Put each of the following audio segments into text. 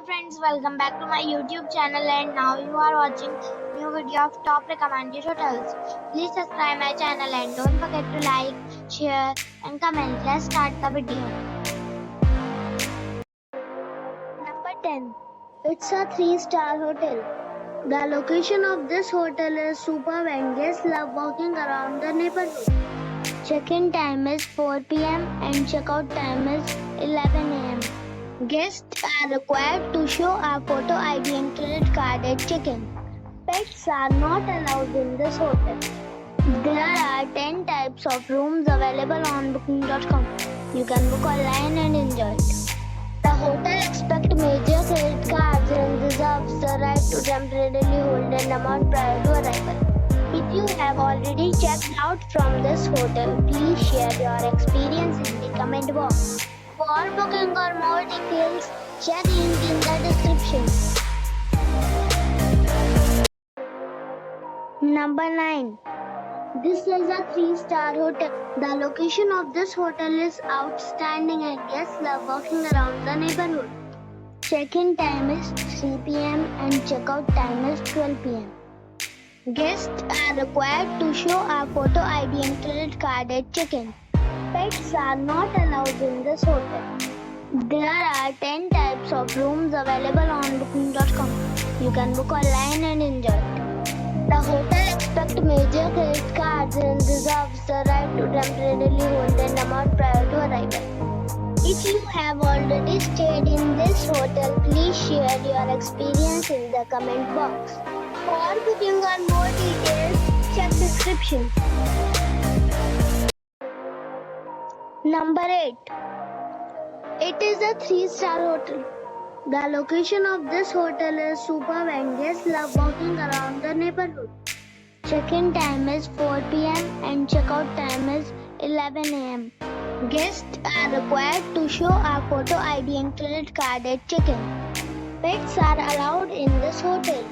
friends, welcome back to my YouTube channel, and now you are watching new video of top recommended hotels. Please subscribe my channel and don't forget to like, share and comment. Let's start the video. Number 10. It's a 3-star hotel. The location of this hotel is superb and guests love walking around the neighborhood. Check-in time is 4 p.m. and check-out time is 11 a.m. Guests are required to show a photo ID and credit card at check-in. Pets are not allowed in this hotel. There are 10 types of rooms available on booking.com. You can book online and enjoy it. The hotel expects major credit cards and reserves the right to temporarily hold an amount prior to arrival. If you have already checked out from this hotel, please share your experience in the comment box. For booking or more details, check link in the description. Number 9. This is a 3-star hotel. The location of this hotel is outstanding and guests love walking around the neighborhood. Check-in time is 3 p.m. and check-out time is 12 p.m. Guests are required to show a photo ID and credit card at check-in. Pets are not allowed in this hotel. There are 10 types of rooms available on booking.com. You can book online and enjoy it. The hotel expects major credit cards and reserves the right to temporarily hold an amount prior to arrival. If you have already stayed in this hotel, please share your experience in the comment box. For booking or more details, check description. Number 8. It is a 3-star hotel. The location of this hotel is superb and guests love walking around the neighborhood. Check-in time is 4 p.m. and check-out time is 11 a.m. Guests are required to show a photo ID and credit card at check-in. Pets are allowed in this hotel.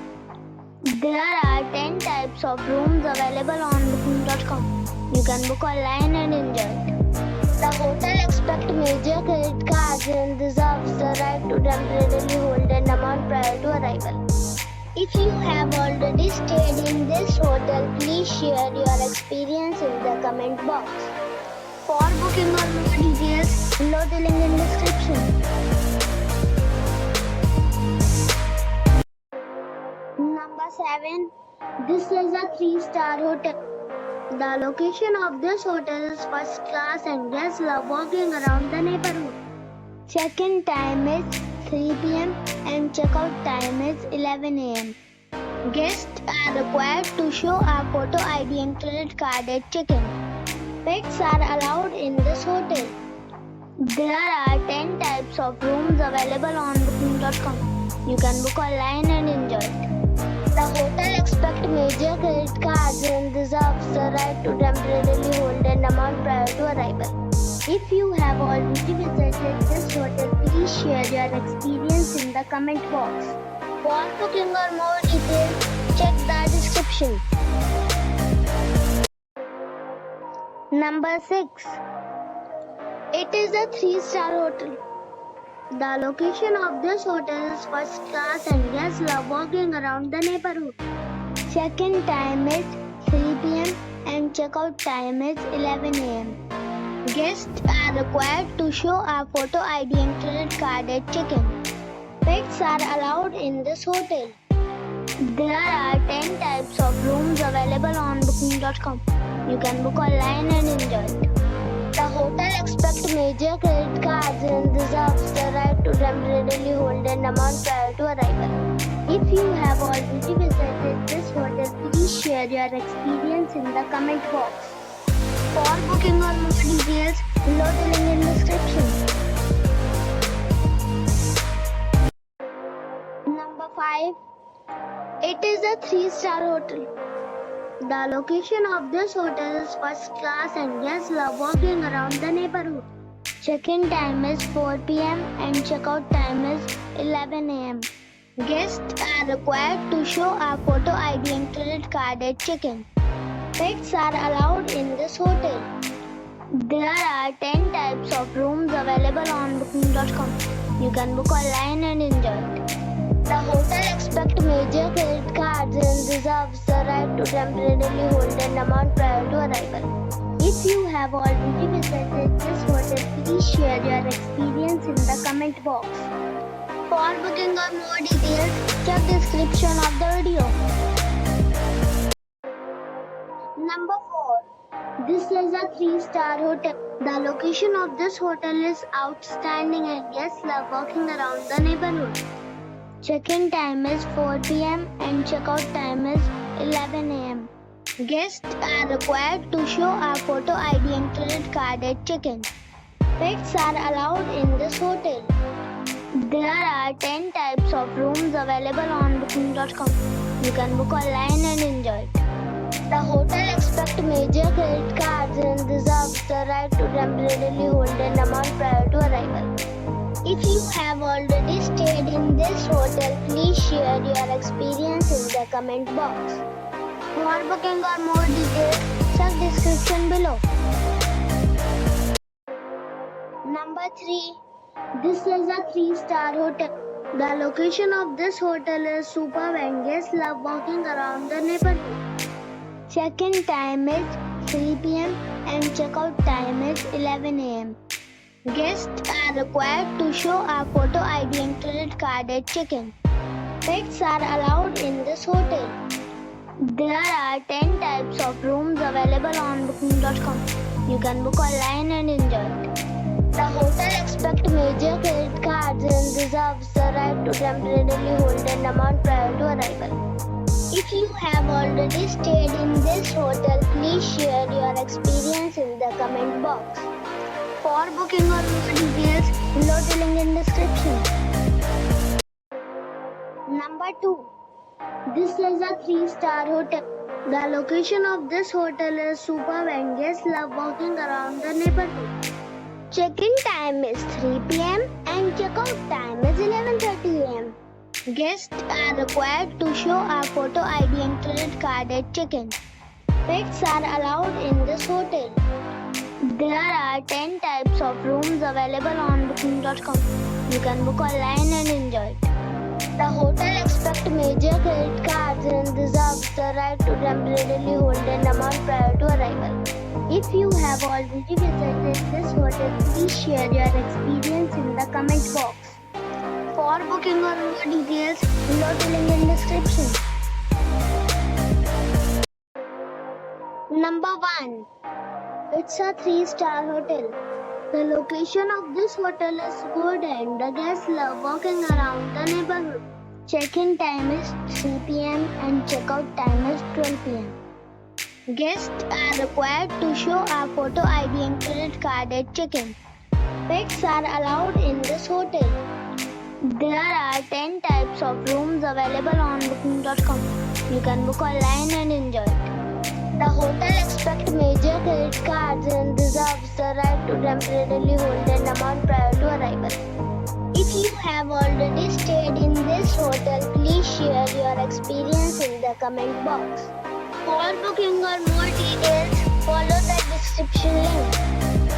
There are 10 types of rooms available on booking.com. You can book online and enjoy it. The hotel expects major credit cards and reserves the right to temporarily hold an amount prior to arrival. If you have already stayed in this hotel, please share your experience in the comment box. For booking or more details, below the link in description. Number 7. This is a 3-star hotel. The location of this hotel is first class and guests love walking around the neighborhood. Check-in time is 3 p.m. and check-out time is 11 a.m. Guests are required to show a photo ID and credit card at check-in. Pets are allowed in this hotel. There are 10 types of rooms available on booking.com. You can book online and enjoy it. The hotel expects major credit cards and reserves the right to temporarily hold an amount prior to arrival. If you have already visited this hotel, please share your experience in the comment box. For booking or more details, check the description. Number 6. It is a 3-star hotel. The location of this hotel is first class and guests love walking around the neighborhood. Check-in time is 3 p.m. and check-out time is 11 a.m. Guests are required to show a photo ID and credit card at check-in. Pets are allowed in this hotel. There are 10 types of rooms available on booking.com. You can book online and enjoy it. The hotel expects major credit cards and reserves the right to temporarily hold an amount prior to arrival. If you have already visited this hotel, please share your experience in the comment box. For booking or more details, below the link in description. Number 5. It is a 3-star hotel. The location of this hotel is first class and guests love walking around the neighborhood. Check-in time is 4 p.m. and check-out time is 11 a.m. Guests are required to show a photo ID and credit card at check-in. Pets are allowed in this hotel. There are 10 types of rooms available on booking.com. You can book online and enjoy it. The hotel expects major credit cards and reserves the right to temporarily hold an amount prior to arrival. If you have already visited this hotel, please share your experience in the comment box. For booking or more details, check the description of the video. Number 4. This is a 3-star hotel. The location of this hotel is outstanding and guests love walking around the neighborhood. Check-in time is 4 p.m. and check-out time is 11 a.m. Guests are required to show a photo ID and credit card at check-in. Pets are allowed in this hotel. There are 10 types of rooms available on booking.com. You can book online and enjoy it. The hotel expects major credit cards and reserves the right to temporarily hold an amount prior to arrival. If you have already stayed in this hotel, please share your experience in the comment box. For booking or more details, check description below. Number 3. This is a 3-star hotel. The location of this hotel is superb and guests love walking around the neighborhood. Check-in time is 3 p.m. and check-out time is 11 a.m. Guests are required to show a photo ID and credit card at check-in. Pets are allowed in this hotel. There are 10 types of rooms available on booking.com. You can book online and enjoy it. The hotel expects major credit cards and reserves the right to temporarily hold an amount prior to arrival. If you have already stayed in this hotel, please share your experience in the comment box. For booking or more details, below the link in description. Number 2. This is a 3-star hotel. The location of this hotel is superb and guests love walking around the neighborhood. Check-in time is 3 p.m. and check-out time is 11:30 a.m. Guests are required to show a photo ID and credit card at check-in. Pets are allowed in this hotel. There are 10 types of rooms available on booking.com. You can book online and enjoy it. The hotel expects major credit cards and reserves the right to temporarily hold an amount prior to arrival. If you have already visited this hotel, please share your experience in the comment box. For booking or more details, below the link in description. Number 1. It's a 3-star hotel. The location of this hotel is good and the guests love walking around the neighborhood. Check-in time is 3 p.m. and check-out time is 12 p.m. Guests are required to show a photo ID and credit card at check-in. Pets are allowed in this hotel. There are 10 types of rooms available on booking.com. You can book online and enjoy it. The hotel expects major credit cards and reserves the right to temporarily hold an amount prior to arrival. If you have already stayed in this hotel, please share your experience in the comment box. For booking or more details, follow the description link.